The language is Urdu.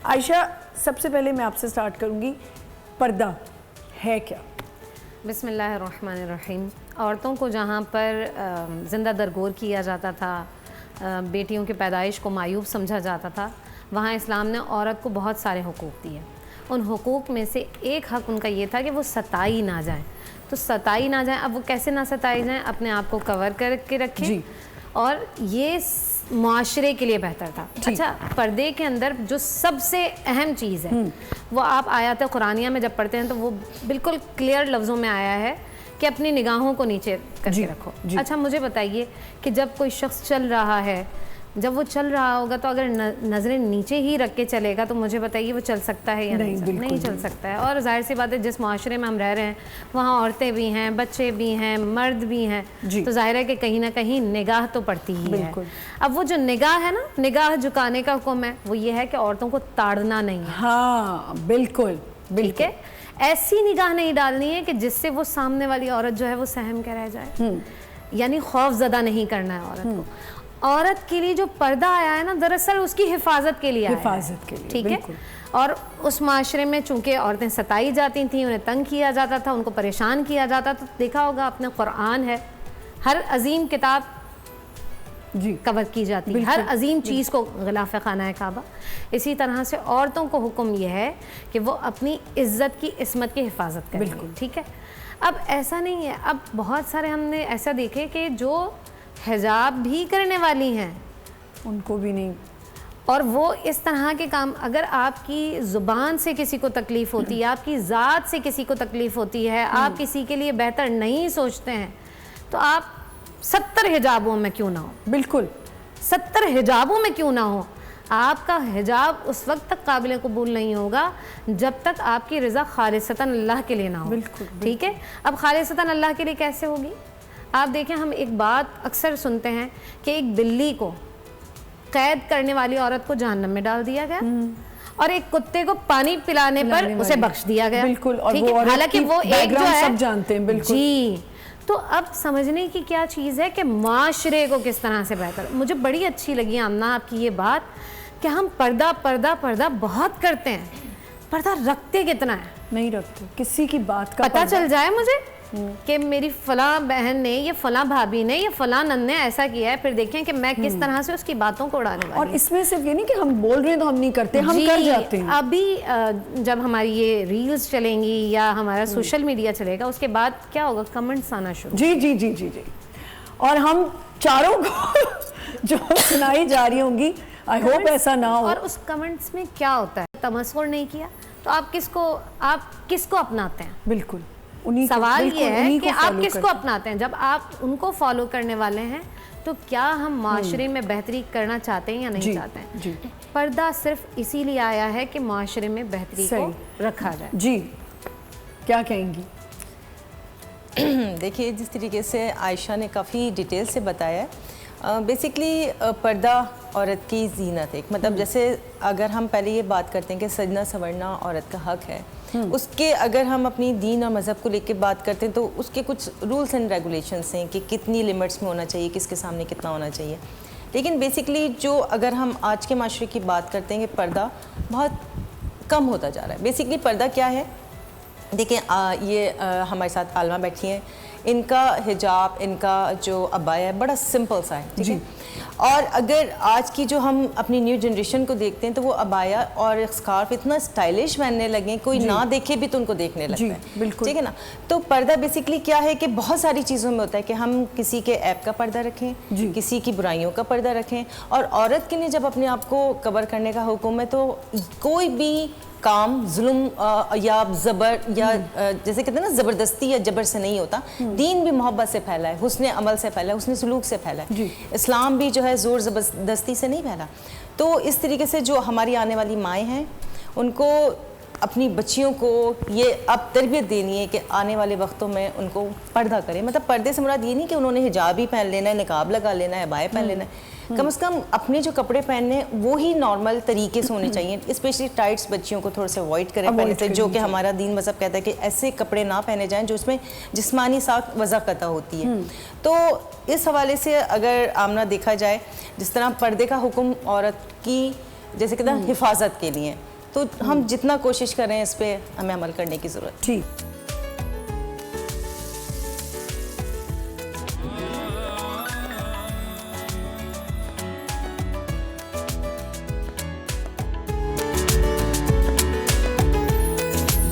عائشہ سب سے پہلے میں آپ سے سٹارٹ کروں گی، پردہ ہے کیا؟ بسم اللہ الرحمن الرحیم. عورتوں کو جہاں پر زندہ درگور کیا جاتا تھا، بیٹیوں کی پیدائش کو معیوب سمجھا جاتا تھا، وہاں اسلام نے عورت کو بہت سارے حقوق دیے. ان حقوق میں سے ایک حق ان کا یہ تھا کہ وہ ستائی نہ جائیں. تو ستائی نہ جائیں، اب وہ کیسے نہ ستائی جائیں؟ اپنے آپ کو کور کر کے رکھیں. اور یہ معاشرے کے لیے بہتر تھا. اچھا، پردے کے اندر جو سب سے اہم چیز ہے وہ آپ آیات قرآنیہ میں جب پڑھتے ہیں تو وہ بالکل کلیئر لفظوں میں آیا ہے کہ اپنی نگاہوں کو نیچے کر کے رکھو. اچھا مجھے بتائیے کہ جب کوئی شخص چل رہا ہے، جب وہ چل رہا ہوگا تو اگر نظریں نیچے ہی رکھ کے چلے گا تو مجھے بتائیے وہ چل سکتا ہے یا نہیں چل سکتا ہے. اور ظاہر سی بات ہے جس معاشرے میں ہم رہ رہے ہیں وہاں عورتیں بھی ہیں، بچے بھی ہیں، مرد بھی ہیں، تو ظاہر ہے کہ کہیں نہ کہیں نگاہ تو پڑتی ہی ہے. اب وہ جو نگاہ ہے نا، نگاہ جھکانے کا حکم ہے، وہ یہ ہے کہ عورتوں کو تاڑنا نہیں ہے. ہاں بالکل ٹھیک ہے. ایسی نگاہ نہیں ڈالنی ہے کہ جس سے وہ سامنے والی عورت جو ہے وہ سہم کے رہ جائے. یعنی خوف زدہ نہیں کرنا ہے عورت کو. عورت کے لیے جو پردہ آیا ہے نا، دراصل اس کی حفاظت کے لیے آیا ہے. ٹھیک ہے. اور اس معاشرے میں چونکہ عورتیں ستائی جاتی تھیں، انہیں تنگ کیا جاتا تھا، ان کو پریشان کیا جاتا تھا. دیکھا ہوگا اپنے قرآن ہے، ہر عظیم کتاب کور کی جاتی ہے، ہر عظیم چیز کو غلاف خانہ کعبہ. اسی طرح سے عورتوں کو حکم یہ ہے کہ وہ اپنی عزت کی عصمت کی حفاظت کریں. ٹھیک ہے. اب ایسا نہیں ہے، اب بہت سارے ہم نے ایسا دیکھے کہ جو حجاب بھی کرنے والی ہیں ان کو بھی نہیں، اور وہ اس طرح کے کام، اگر آپ کی زبان سے کسی کو تکلیف ہوتی ہے، آپ کی ذات سے کسی کو تکلیف ہوتی ہے، آپ کسی کے لیے بہتر نہیں سوچتے ہیں، تو آپ 70 حجابوں میں کیوں نہ ہو. بالکل 70 حجابوں میں کیوں نہ ہو، آپ کا حجاب اس وقت تک قابل قبول نہیں ہوگا جب تک آپ کی رضا خالصتاً اللہ کے لیے نہ ہو. ٹھیک ہے. اب خالصتاً اللہ کے لیے کیسے ہوگی؟ آپ دیکھیں، ہم ایک بات اکثر سنتے ہیں کہ ایک بلی کو قید کرنے والی عورت کو جہنم میں ڈال دیا گیا اور ایک کتے کو پانی پلانے پر اسے بخش دیا گیا. بالکل. اور حالانکہ وہ ایک جو ہے سب جانتے ہیں. بالکل. جی. تو اب سمجھنے کی کیا چیز ہے کہ معاشرے کو کس طرح سے بہتر. مجھے بڑی اچھی لگی آمنہ آپ کی یہ بات کہ ہم پردہ پردہ پردہ بہت کرتے ہیں، پردہ رکھتے کتنا ہے؟ نہیں رکھتے. کسی کی بات کا پتہ چل جائے مجھے کہ میری فلاں بہن نے، یہ فلاں بھابھی نے، یہ فلاں نند نے ایسا کیا ہے، پھر دیکھیں کہ میں کس طرح سے اس کی باتوں کو اڑانے والی. اور اس میں صرف یہ نہیں کہ ہم بول رہے ہیں تو ہم نہیں کرتے، ہم کر جاتے ہیں. ابھی جب ہماری یہ ریلز چلیں گی یا ہمارا سوشل میڈیا چلے گا، اس کے بعد کیا ہوگا؟ کمنٹس آنا شروع. جی جی جی جی جی. اور ہم چاروں کو جو سنائی جا رہی ہوں گی، آئی ہوپ ایسا نہ ہو. اور اس کمنٹس میں کیا ہوتا ہے؟ تمسخر نہیں کیا تو آپ کس کو اپناتے ہیں؟ بالکل. سوال یہ ہے کہ آپ کس کو اپناتے ہیں؟ جب آپ ان کو فالو کرنے والے ہیں تو کیا ہم معاشرے میں بہتری کرنا چاہتے ہیں یا نہیں چاہتے ہیں؟ پردہ صرف اسی لیے آیا ہے کہ معاشرے میں بہتری کو رکھا جائے. جی کیا کہیں گی؟ دیکھیے، جس طریقے سے عائشہ نے کافی ڈیٹیل سے بتایا ہے، بیسکلی پردہ عورت کی زینت ہے. مطلب جیسے اگر ہم پہلے یہ بات کرتے ہیں کہ سجنا سنورنا عورت کا حق ہے، اس کے اگر ہم اپنی دین اور مذہب کو لے کے بات کرتے ہیں تو اس کے کچھ رولز اینڈ ریگولیشنس ہیں کہ کتنی لمٹس میں ہونا چاہیے، کس کے سامنے کتنا ہونا چاہیے. لیکن بیسکلی جو اگر ہم آج کے معاشرے کی بات کرتے ہیں کہ پردہ بہت کم ہوتا جا رہا ہے. بیسکلی پردہ کیا ہے؟ دیکھیں، یہ ہمارے ساتھ عالمہ بیٹھی ہیں، ان کا حجاب، ان کا جو عبایا ہے بڑا سمپل سا ہے. ٹھیک ہے. اور اگر آج کی جو ہم اپنی نیو جنریشن کو دیکھتے ہیں تو وہ عبایا اور اسکارف اتنا اسٹائلش پہننے لگے، کوئی نہ دیکھے بھی تو ان کو دیکھنے لگتا ہے. ٹھیک ہے نا. تو پردہ بیسکلی کیا ہے کہ بہت ساری چیزوں میں ہوتا ہے کہ ہم کسی کے عیب کا پردہ رکھیں، کسی کی برائیوں کا پردہ رکھیں. اور عورت کے لیے جب اپنے آپ کو کور کرنے کا حکم ہے تو کوئی بھی کام ظلم یا زبر یا جیسے کہتے ہیں نا زبردستی یا جبر سے نہیں ہوتا. دین بھی محبت سے پھیلا ہے، حسن عمل سے پھیلا ہے، حسن سلوک سے پھیلا ہے. اسلام بھی جو ہے زور زبردستی سے نہیں پھیلا. تو اس طریقے سے جو ہماری آنے والی مائیں ہیں ان کو اپنی بچیوں کو یہ اب تربیت دینی ہے کہ آنے والے وقتوں میں ان کو پردہ کریں. مطلب پردے سے مراد یہ نہیں کہ انہوں نے حجاب ہی پہن لینا ہے، نقاب لگا لینا ہے، عبایا پہن لینا ہے. کم از کم اپنے جو کپڑے پہننے وہی نارمل طریقے سے ہونے چاہیے. اسپیشلی ٹائٹس بچیوں کو تھوڑا سا اوائڈ کریں پہننے سے، جو کہ ہمارا دین مذہب کہتا ہے کہ ایسے کپڑے نہ پہنے جائیں جو اس میں جسمانی ساخت وضع قطع ہوتی ہے. تو اس حوالے سے اگر آمنہ دیکھا جائے، جس طرح پردے کا حکم عورت کی جیسے کہتے ہیں حفاظت کے لیے، تو ہم جتنا کوشش کریں اس پہ ہمیں عمل کرنے کی ضرورت ہے. ٹھیک.